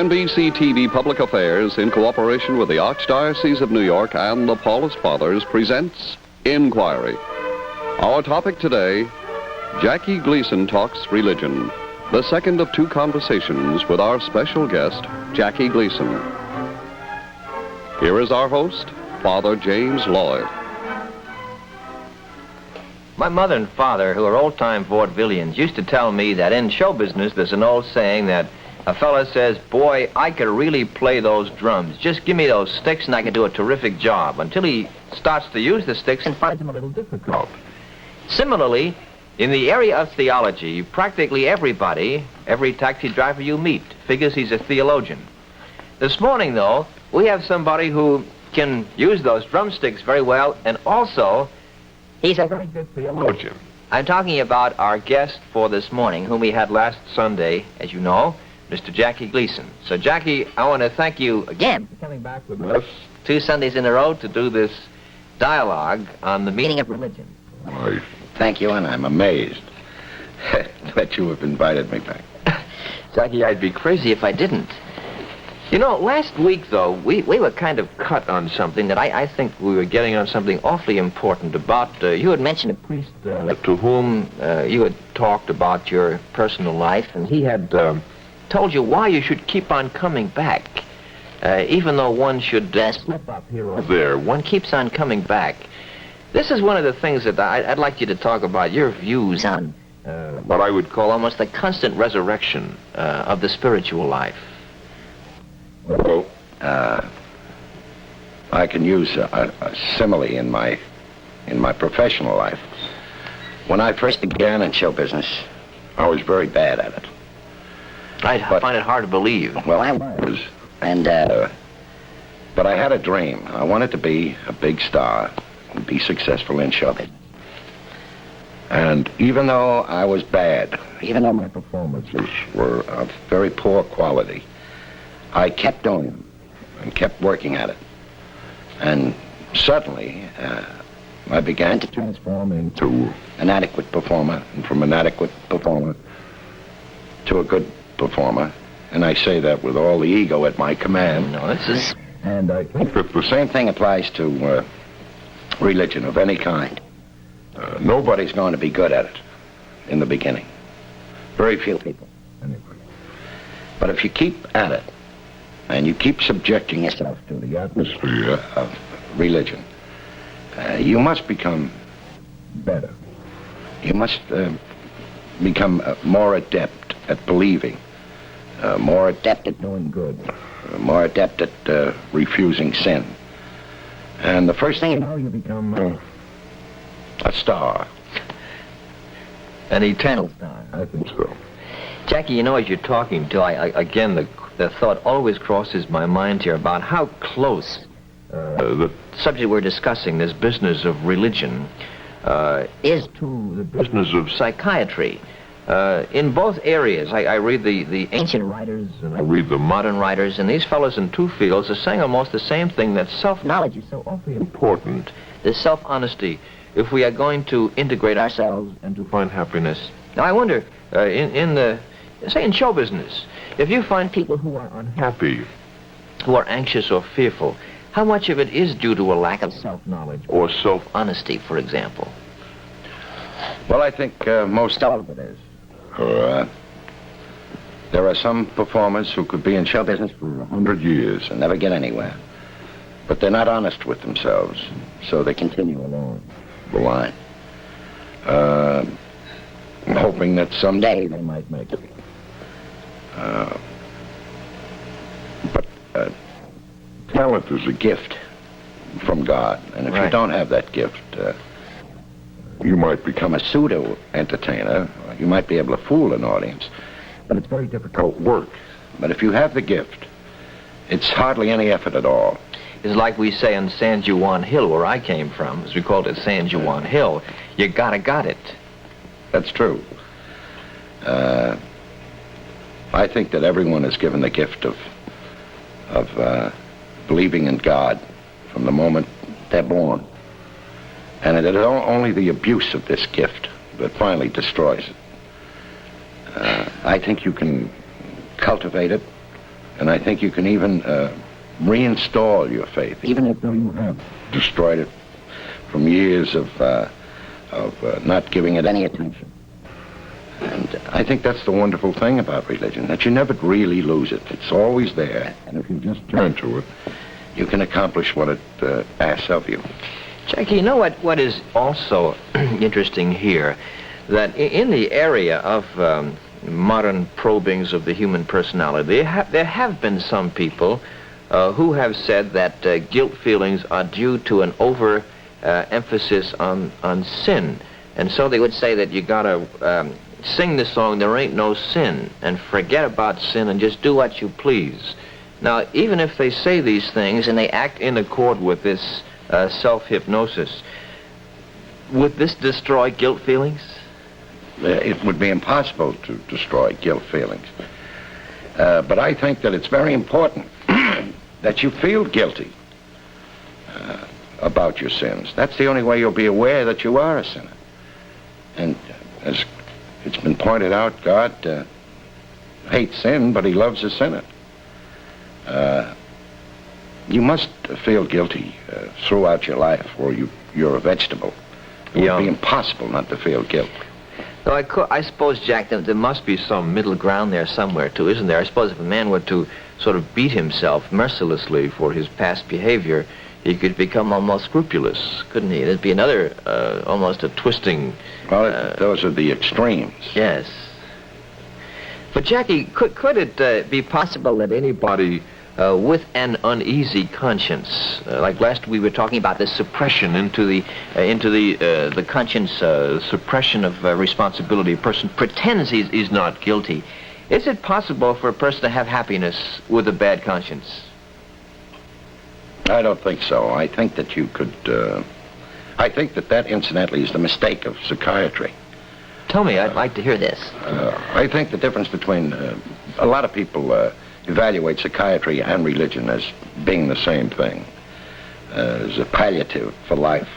WNBC TV Public Affairs, in cooperation with the Archdiocese of New York and the Paulist Fathers, presents Inquiry. Our topic today, Jackie Gleason Talks Religion, the second of two conversations with our special guest, Jackie Gleason. Here is our host, Father James Lloyd. My mother and father, who are old-time vaudevillians, used to tell me that in show business there's an old saying that a fella says, boy, I could really play those drums. Just give me those sticks and I could do a terrific job, until he starts to use the sticks and finds them a little difficult. Similarly, in the area of theology, practically everybody, every taxi driver you meet, figures he's a theologian. This morning, though, we have somebody who can use those drumsticks very well, and also he's a very good theologian. I'm talking about our guest for this morning, whom we had last Sunday, as you know, Mr. Jackie Gleason. So, Jackie, I want to thank you again for coming back with us 2 Sundays in a row to do this dialogue on the meaning of religion. Why, thank you, and I'm amazed that you have invited me back. Jackie, I'd be crazy if I didn't. You know, last week, though, we were kind of cut on something that I think we were getting on something awfully important about. You had mentioned a priest to whom you had talked about your personal life, and he had told you why you should keep on coming back. Even though one should slip up here or there, one keeps on coming back. This is one of the things that I'd like you to talk about, your views on what I would call almost the constant resurrection of the spiritual life. Well, I can use a simile in my professional life. When I first began in show business, I was very bad at it. I find it hard to believe. Well, I was, and but I had a dream. I wanted to be a big star and be successful in show business. And even though I was bad, even though my performances were of very poor quality, I kept doing them and kept working at it. And suddenly, I began to transform into an adequate performer, and from an adequate performer to a good performer. And I say that with all the ego at my command. No, this is... And I think that the same thing applies to religion of any kind. Nobody's going to be good at it in the beginning. Very few people, anyway. But if you keep at it, and you keep subjecting yourself to the atmosphere of religion, you must become better. You must become more adept at believing, more adept at doing good, more adept at refusing sin. And the first thing you know, you become a star. An eternal star. I think so. Jackie, you know, as you're talking to, again, the thought always crosses my mind here about how close the subject we're discussing, this business of religion, is to the business of psychiatry. In both areas, I read the ancient writers and I read the modern writers, and these fellows in two fields are saying almost the same thing, that self-knowledge is so awfully important, this self-honesty, if we are going to integrate ourselves and to find happiness. Now, I wonder, say in show business, if you find people who are unhappy, who are anxious or fearful, how much of it is due to a lack of self-knowledge or self-honesty, for example? Well, I think most of it is. There are some performers who could be in show business for 100 years and never get anywhere. But they're not honest with themselves, so they continue along the line, hoping that someday they might make it. But talent is a gift from God, and if you don't have that gift, you might become a pseudo-entertainer. You might be able to fool an audience, but it's very difficult work. But if you have the gift, it's hardly any effort at all. It's like we say on San Juan Hill, where I came from, as we called it San Juan Hill, you got it. That's true. I think that everyone is given the gift of believing in God from the moment they're born. And it is only the abuse of this gift that finally destroys it. I think you can cultivate it And I think you can even reinstall your faith, even if you have destroyed it from years of not giving it any attention. And I think that's the wonderful thing about religion, that you never really lose it. It's always there. And if you just turn to it, you can accomplish what it asks of you. Jackie, you know what is also interesting here? That in the area of modern probings of the human personality, there have been some people who have said that guilt feelings are due to an emphasis on sin. And so they would say that you gotta sing the song, There Ain't No Sin, and forget about sin and just do what you please. Now, even if they say these things and they act in accord with this self-hypnosis, would this destroy guilt feelings? It would be impossible to destroy guilt feelings. But I think that it's very important that you feel guilty about your sins. That's the only way you'll be aware that you are a sinner. And as it's been pointed out, God hates sin, but he loves a sinner. You must feel guilty throughout your life, or you're a vegetable. It would be impossible not to feel guilt. So I suppose, Jack, there must be some middle ground there somewhere, too, isn't there? I suppose if a man were to sort of beat himself mercilessly for his past behavior, he could become almost scrupulous, couldn't he? There'd be another, almost a twisting... Well, those are the extremes. Yes. But, Jackie, could it be possible that anybody with an uneasy conscience, like last we were talking about the suppression into the conscience, suppression of responsibility, a person pretends he's not guilty. Is it possible for a person to have happiness with a bad conscience? I don't think so. I think that you could... I think that incidentally, is the mistake of psychiatry. Tell me, I'd like to hear this. I think the difference between... a lot of people evaluate psychiatry and religion as being the same thing, as a palliative for life.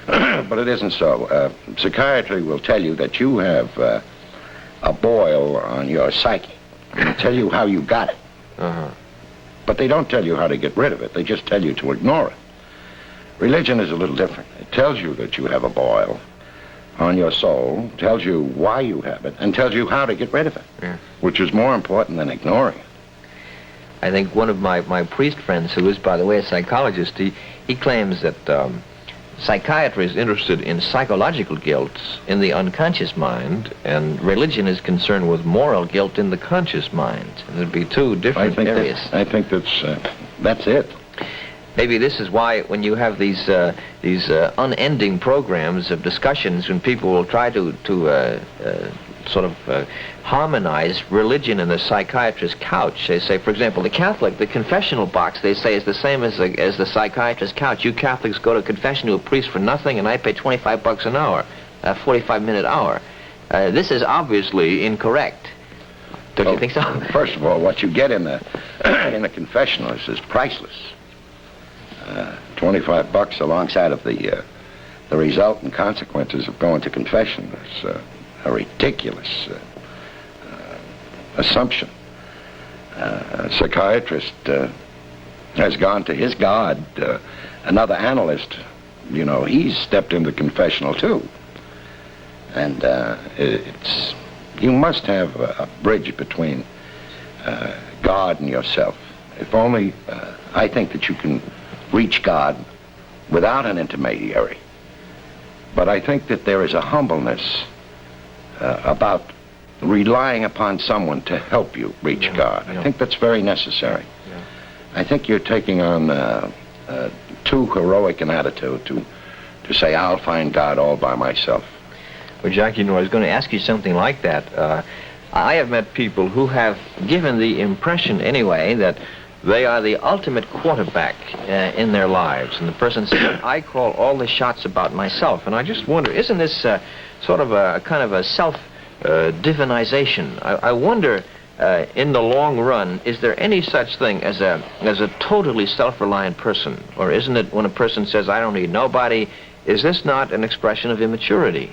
But it isn't so. Psychiatry will tell you that you have a boil on your psyche. They'll tell you how you got it. Uh-huh. But they don't tell you how to get rid of it. They just tell you to ignore it. Religion is a little different. It tells you that you have a boil on your soul, tells you why you have it, and tells you how to get rid of it, which is more important than ignoring it. I think one of my priest friends, who is, by the way, a psychologist, he claims that psychiatry is interested in psychological guilt in the unconscious mind, and religion is concerned with moral guilt in the conscious mind. And it'd be two different areas. I think that's it. Maybe this is why when you have these unending programs of discussions, when people will try to sort of harmonize religion and the psychiatrist's couch. They say, for example, the Catholic, the confessional box, they say, is the same as the psychiatrist's couch. You Catholics go to confession to a priest for nothing, and I pay $25 an hour, a 45-minute hour. This is obviously incorrect. Don't you think so? First of all, what you get in the confessional is priceless. $25 alongside of the resultant consequences of going to confession is a ridiculous assumption. A psychiatrist has gone to his God. Another analyst, he's stepped into confessional too. And you must have a bridge between God and yourself. If only, I think that you can reach God without an intermediary. But I think that there is a humbleness about relying upon someone to help you reach God. I think that's very necessary. I think you're taking on too heroic an attitude to say, I'll find God all by myself. Well, Jackie, I was going to ask you something like that. I have met people who have given the impression, anyway, that they are the ultimate quarterback in their lives. And the person says, I call all the shots about myself. And I just wonder, isn't this sort of a kind of a self-divinization? I wonder, in the long run, is there any such thing as a totally self-reliant person? Or isn't it when a person says, I don't need nobody, is this not an expression of immaturity?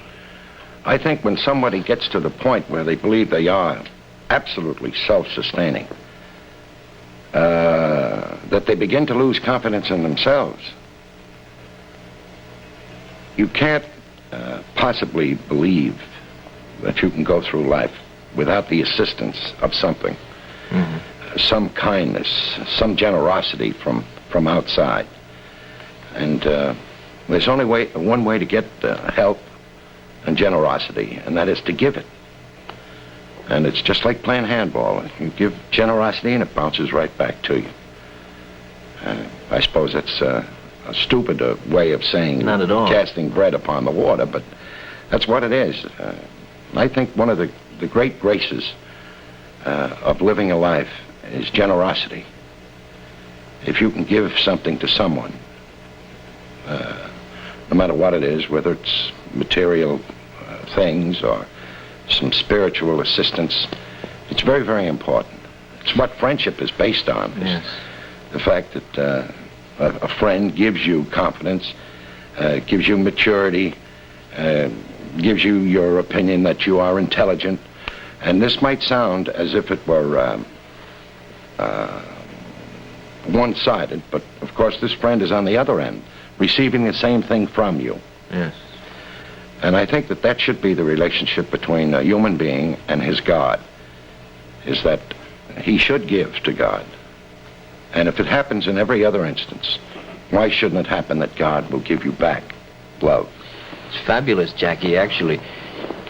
I think when somebody gets to the point where they believe they are absolutely self-sustaining, that they begin to lose confidence in themselves. You can't possibly believe that you can go through life without the assistance of something, some kindness, some generosity from outside. And there's only one way to get help and generosity, and that is to give it. And it's just like playing handball. You give generosity and it bounces right back to you. I suppose that's a stupid way of saying not at all casting bread upon the water, but that's what it is. I think one of the great graces of living a life is generosity. If you can give something to someone, no matter what it is, whether it's material things or some spiritual assistance, it's very, very important. It's what friendship is based on. Yes. The fact that a friend gives you confidence, gives you maturity, gives you your opinion that you are intelligent. And this might sound as if it were one-sided, but of course this friend is on the other end, receiving the same thing from you. Yes. And I think that should be the relationship between a human being and his God, is that he should give to God. And if it happens in every other instance, why shouldn't it happen that God will give you back love? It's fabulous, Jackie, actually.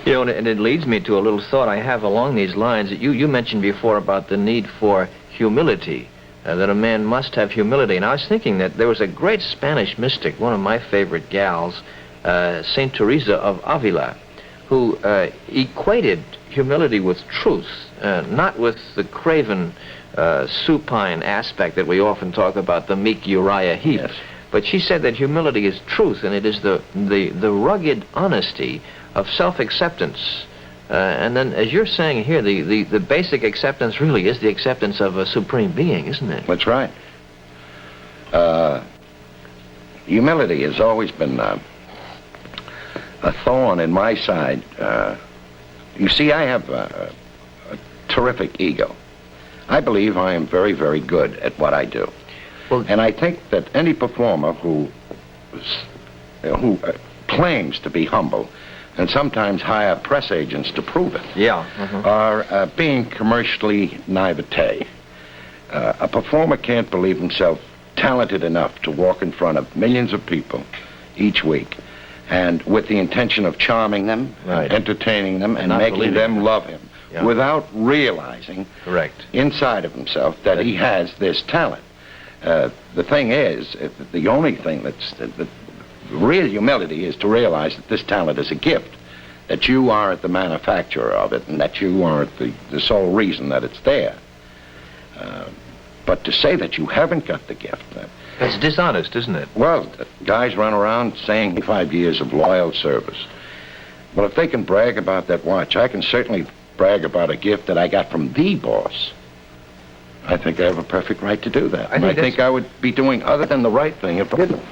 You know, and it leads me to a little thought I have along these lines. You mentioned before about the need for humility, that a man must have humility. And I was thinking that there was a great Spanish mystic, one of my favorite gals, Saint Teresa of Avila, who equated humility with truth, not with the craven, supine aspect that we often talk about, the meek Uriah Heep. Yes. But she said that humility is truth, and it is the rugged honesty of self-acceptance. And then, as you're saying here, the basic acceptance really is the acceptance of a supreme being, isn't it? That's right. Humility has always been a thorn in my side. You see, I have a terrific ego. I believe I am very, very good at what I do. Well, and I think that any performer who claims to be humble and sometimes hire press agents to prove it yeah. are being commercially naivete. A performer can't believe himself talented enough to walk in front of millions of people each week and with the intention of charming them, right, entertaining them, and making them love him, yeah, without realizing correct inside of himself that he has this talent. The thing is, the only thing the real humility is to realize that this talent is a gift, that you aren't the manufacturer of it, and that you aren't the sole reason that it's there. But to say that you haven't got the gift... that's dishonest, isn't it? Well, guys run around saying 5 years of loyal service. Well, if they can brag about that watch, I can certainly brag about a gift that I got from the boss. I think I have a perfect right to do that. I think I would be doing other than the right thing if I didn't.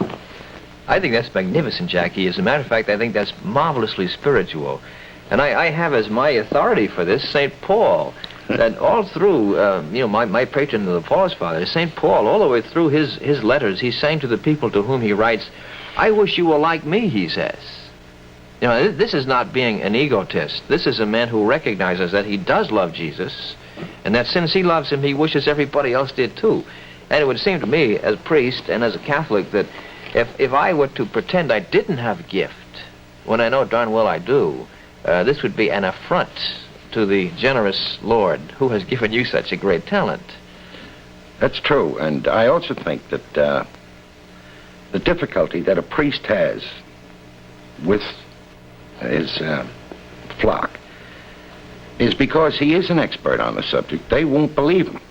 I think that's magnificent, Jackie. As a matter of fact, I think that's marvelously spiritual. And I have as my authority for this St. Paul, that all through, my patron of the Paul's Father, St. Paul, all the way through his letters, he's saying to the people to whom he writes, I wish you were like me, he says. You know, this is not being an egotist. This is a man who recognizes that he does love Jesus, and that since he loves him, he wishes everybody else did too. And it would seem to me, as a priest and as a Catholic, that if I were to pretend I didn't have a gift, when I know darn well I do, this would be an affront to the generous Lord who has given you such a great talent. That's true, and I also think that the difficulty that a priest has with his flock is because he is an expert on the subject. They won't believe him.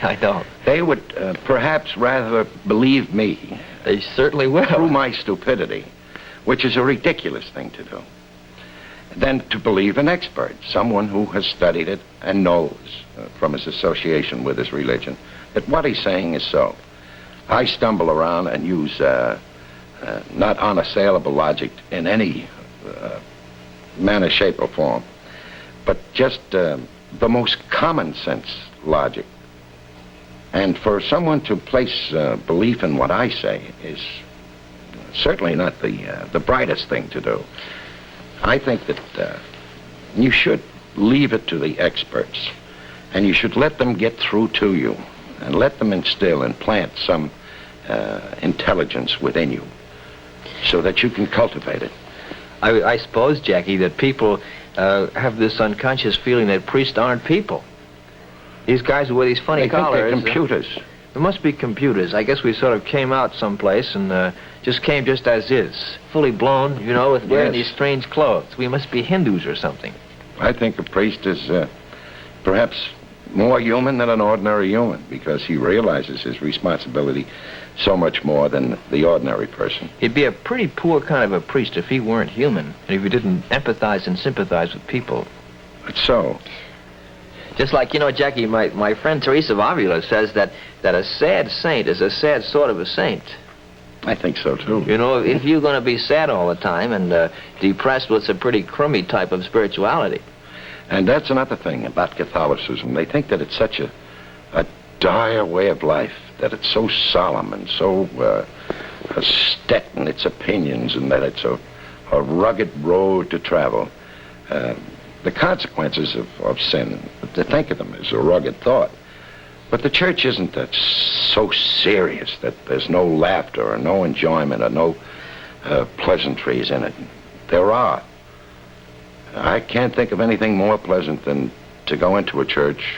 I know. They would perhaps rather believe me. They certainly will. Through my stupidity, which is a ridiculous thing to do, than to believe an expert, someone who has studied it and knows from his association with his religion that what he's saying is so. I stumble around and use not unassailable logic in any manner, shape, or form, but just the most common sense logic. And for someone to place belief in what I say is certainly not the brightest thing to do. I think that you should leave it to the experts, and you should let them get through to you, and let them instill and plant some intelligence within you so that you can cultivate it. I suppose, Jackie, that people have this unconscious feeling that priests aren't people. These guys with these funny They think collars. they're computers. There must be computers. I guess we sort of came out someplace and just came just as is. Fully blown, you know, with wearing Yes. these strange clothes. We must be Hindus or something. I think a priest is perhaps more human than an ordinary human, because he realizes his responsibility so much more than the ordinary person. He'd be a pretty poor kind of a priest if he weren't human, and if he didn't empathize and sympathize with people. It's so. Just like, you know, Jackie, my friend Teresa of Avila says that a sad saint is a sad sort of a saint. I think so, too. You know, if you're going to be sad all the time and depressed, well, it's a pretty crummy type of spirituality. And that's another thing about Catholicism. They think that it's such a dire way of life, that it's so solemn and so set in its opinions, and that it's a rugged road to travel. The consequences of sin, to think of them as a rugged thought. But the church isn't that so serious that there's no laughter or no enjoyment or no pleasantries in it. There are. I can't think of anything more pleasant than to go into a church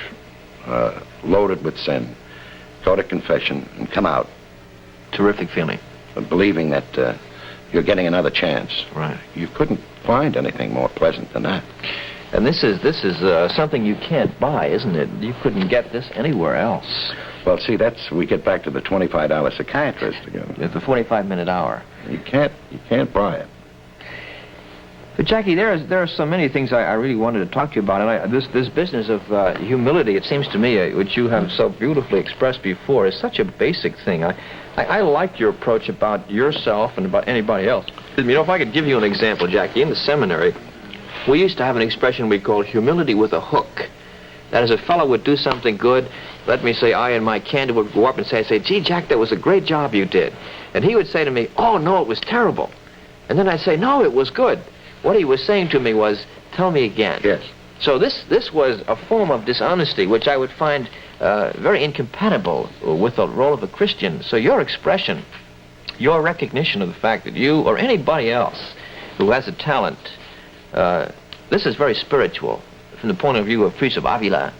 loaded with sin, go to confession, and come out. Terrific feeling. Believing that you're getting another chance. Right. You couldn't find anything more pleasant than that. And this is something you can't buy, isn't it? You couldn't get this anywhere else. Well, see, we get back to the $25 psychiatrist again. It's the 45-minute hour. You can't buy it. But Jackie, there are so many things I really wanted to talk to you about, and this business of humility, it seems to me, which you have so beautifully expressed before, is such a basic thing. I like your approach about yourself and about anybody else. You know, if I could give you an example, Jackie, in the seminary, we used to have an expression we called humility with a hook. That is, a fellow would do something good, let me say, I and my candor would go up and say, gee, Jack, that was a great job you did. And he would say to me, oh, no, it was terrible. And then I'd say, no, it was good. What he was saying to me was, tell me again. Yes. So this was a form of dishonesty, which I would find very incompatible with the role of a Christian. So your expression, your recognition of the fact that you or anybody else who has a talent, this is very spiritual from the point of view of priest of Avila,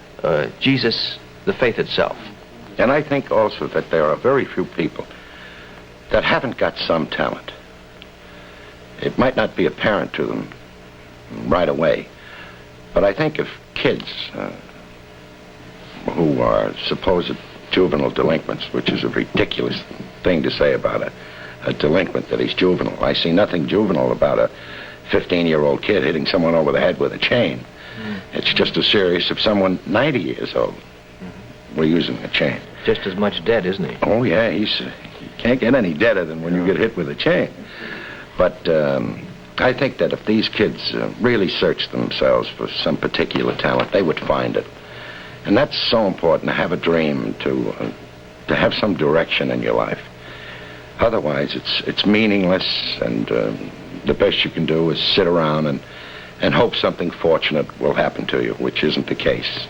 Jesus, the faith itself. And I think also that there are very few people that haven't got some talent. It might not be apparent to them right away, but I think if kids who are supposed juvenile delinquents, which is a ridiculous thing to say about a delinquent, that he's juvenile. I see nothing juvenile about a 15-year-old kid hitting someone over the head with a chain. It's just as serious if someone 90 years old were using a chain. Just as much dead, isn't he? Oh, yeah, you can't get any deader than when you get hit with a chain. But I think that if these kids really searched themselves for some particular talent, they would find it. And that's so important, to have a dream, to have some direction in your life. Otherwise, it's meaningless, and the best you can do is sit around and hope something fortunate will happen to you, which isn't the case.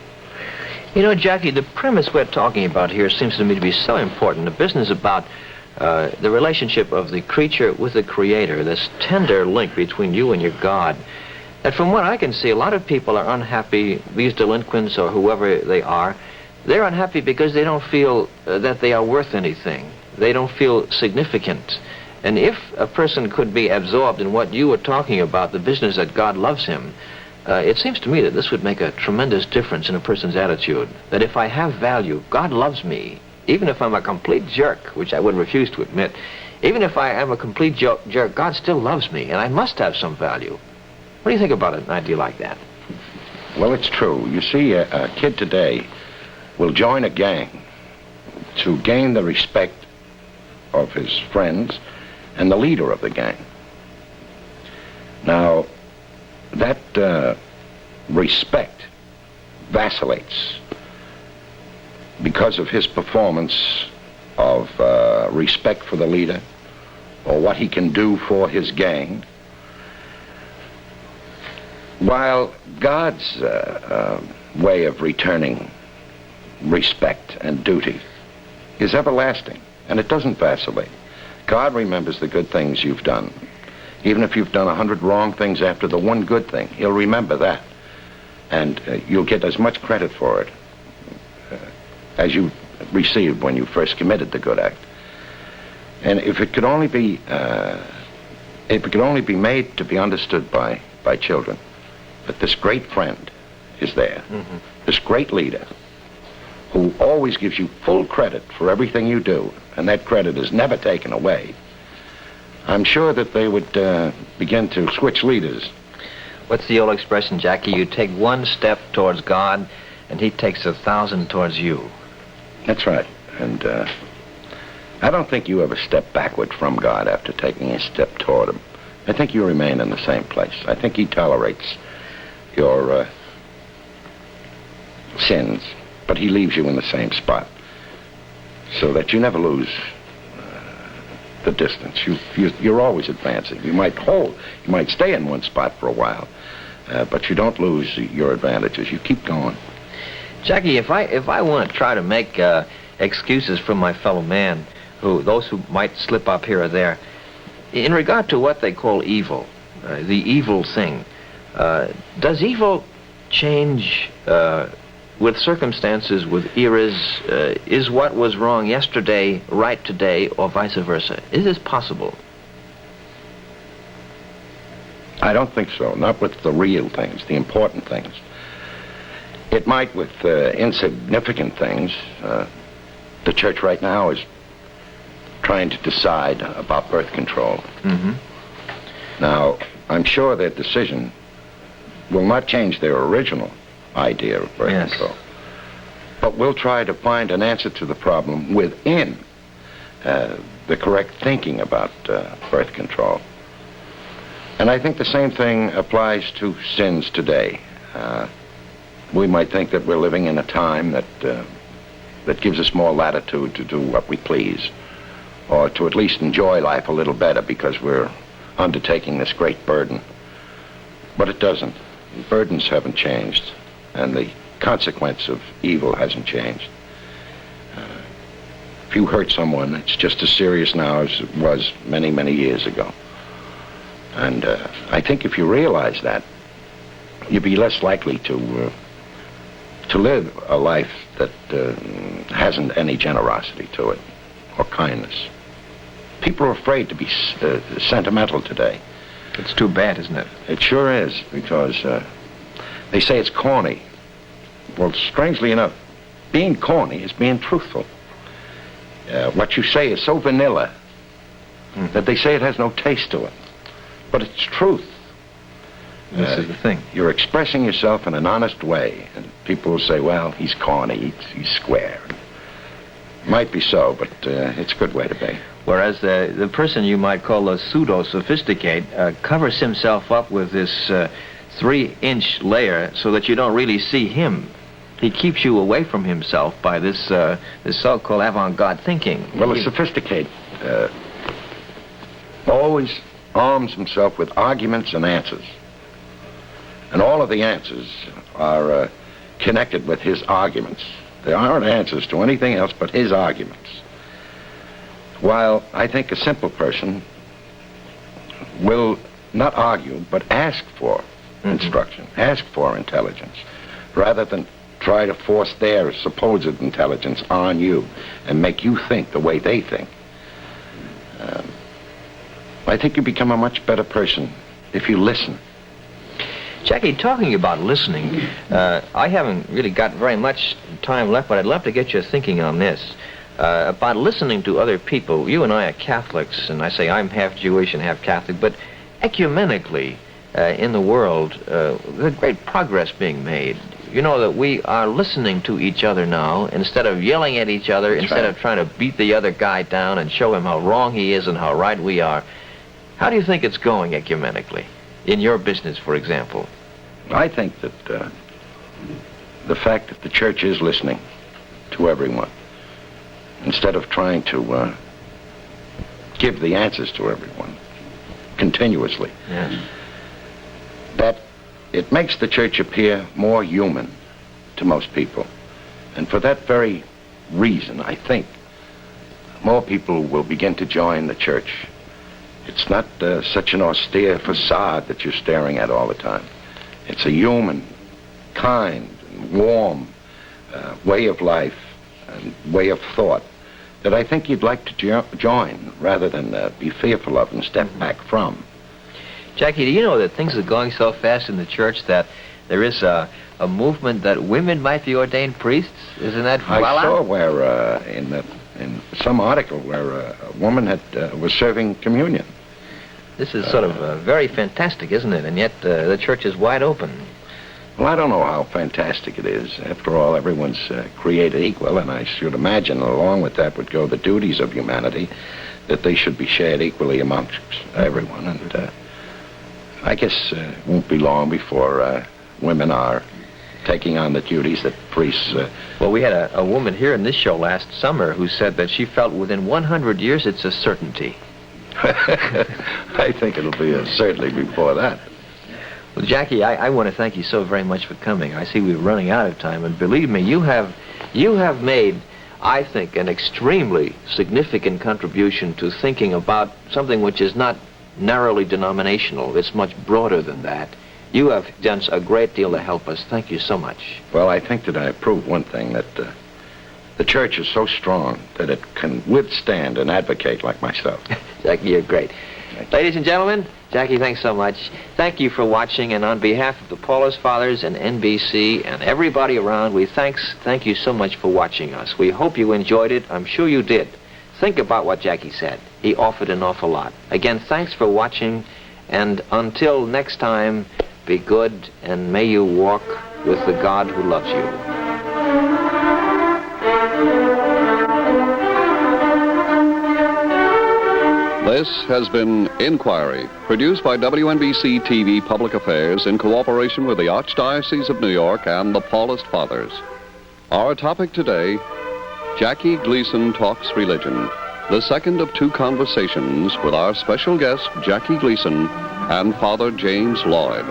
You know, Jackie, the premise we're talking about here seems to me to be so important. The business about the relationship of the creature with the Creator, this tender link between you and your God, that from what I can see, a lot of people are unhappy, these delinquents or whoever they are, they're unhappy because they don't feel that they are worth anything. They don't feel significant. And if a person could be absorbed in what you were talking about, the business that God loves him, it seems to me that this would make a tremendous difference in a person's attitude. That if I have value, God loves me. Even if I'm a complete jerk, which I would refuse to admit, even if I am a complete jerk, God still loves me, and I must have some value. What do you think about an idea like that? Well, it's true. You see, a kid today will join a gang to gain the respect of his friends and the leader of the gang. Now, that respect vacillates because of his performance of respect for the leader or what he can do for his gang, while God's way of returning respect and duty is everlasting, and it doesn't vacillate. God remembers the good things you've done. Even if you've done 100 wrong things after the one good thing, he'll remember that. And you'll get as much credit for it as you received when you first committed the good act. And if it could only be made to be understood by children, that this great friend is there, this great leader, who always gives you full credit for everything you do, and that credit is never taken away, I'm sure that they would begin to switch leaders. What's the old expression, Jackie? You take one step towards God, and he takes 1,000 towards you. That's right. And I don't think you ever step backward from God after taking a step toward him. I think you remain in the same place. I think he tolerates your sins, but he leaves you in the same spot so that you never lose the distance. You're always advancing. You might stay in one spot for a while, but you don't lose your advantages. You keep going. Jackie, if I want to try to make excuses from my fellow man, those who might slip up here or there, in regard to what they call evil, the evil thing, does evil change with circumstances, with eras? Is what was wrong yesterday right today, or vice versa? Is this possible? I don't think so. Not with the real things, the important things. It might with insignificant things. The church right now is trying to decide about birth control. Now, I'm sure their decision will not change their original idea of birth control. But we'll try to find an answer to the problem within the correct thinking about birth control. And I think the same thing applies to sins today. We might think that we're living in a time that gives us more latitude to do what we please, or to at least enjoy life a little better because we're undertaking this great burden. But it doesn't. The burdens haven't changed, and the consequence of evil hasn't changed. If you hurt someone, it's just as serious now as it was many, many years ago. And I think if you realize that, you'd be less likely to live a life that hasn't any generosity to it or kindness. People are afraid to be sentimental today. It's too bad, isn't it? It sure is, because they say it's corny. Well, strangely enough, being corny is being truthful. What you say is so vanilla that they say it has no taste to it. But it's truth. This is the thing. You're expressing yourself in an honest way, and people will say, well, he's corny, he's square. Might be so, but it's a good way to be. Whereas the person you might call a pseudo-sophisticate covers himself up with this 3-inch layer so that you don't really see him. He keeps you away from himself by this so-called avant-garde thinking. Well, a sophisticate always arms himself with arguments and answers. And all of the answers are connected with his arguments. They aren't answers to anything else but his arguments. While I think a simple person will not argue, but ask for instruction, ask for intelligence, rather than try to force their supposed intelligence on you and make you think the way they think. I think you become a much better person if you listen. Jackie, talking about listening, I haven't really got very much time left, but I'd love to get your thinking on this. About listening to other people. You and I are Catholics, and I say I'm half Jewish and half Catholic, but ecumenically in the world, there's great progress being made. You know that we are listening to each other now instead of yelling at each other, instead of trying to beat the other guy down and show him how wrong he is and how right we are. How do you think it's going ecumenically? In your business, for example? I think that the fact that the church is listening to everyone, instead of trying to give the answers to everyone continuously. Yes. That it makes the church appear more human to most people. And for that very reason, I think more people will begin to join the church. It's not such an austere facade that you're staring at all the time. It's a human, kind, and warm way of life and way of thought that I think you'd like to join rather than be fearful of and step back from. Jackie, do you know that things are going so fast in the church that there is a movement that women might be ordained priests? Isn't that I well saw out? where in some article where a woman was serving communion. This is sort of very fantastic, isn't it? And yet the church is wide open. Well, I don't know how fantastic it is. After all, everyone's created equal, and I should imagine along with that would go the duties of humanity, that they should be shared equally amongst everyone. And I guess it won't be long before women are taking on the duties that priests... Well, we had a woman here in this show last summer who said that she felt within 100 years it's a certainty. I think it'll be certainly before that. Well, Jackie, I want to thank you so very much for coming. I see we're running out of time, and believe me, you have made, I think, an extremely significant contribution to thinking about something which is not narrowly denominational. It's much broader than that. You have done a great deal to help us. Thank you so much. Well, I think that I proved one thing, that the church is so strong that it can withstand an advocate like myself. Jackie, you're great. Ladies and gentlemen, Jackie, thanks so much. Thank you for watching, and on behalf of the Paulist Fathers and NBC and everybody around, thank you so much for watching us. We hope you enjoyed it. I'm sure you did. Think about what Jackie said. He offered an awful lot. Again, thanks for watching, and until next time, be good, and may you walk with the God who loves you. This has been Inquiry, produced by WNBC TV Public Affairs in cooperation with the Archdiocese of New York and the Paulist Fathers. Our topic today, Jackie Gleason Talks Religion, the second of two conversations with our special guest, Jackie Gleason, and Father James Lloyd.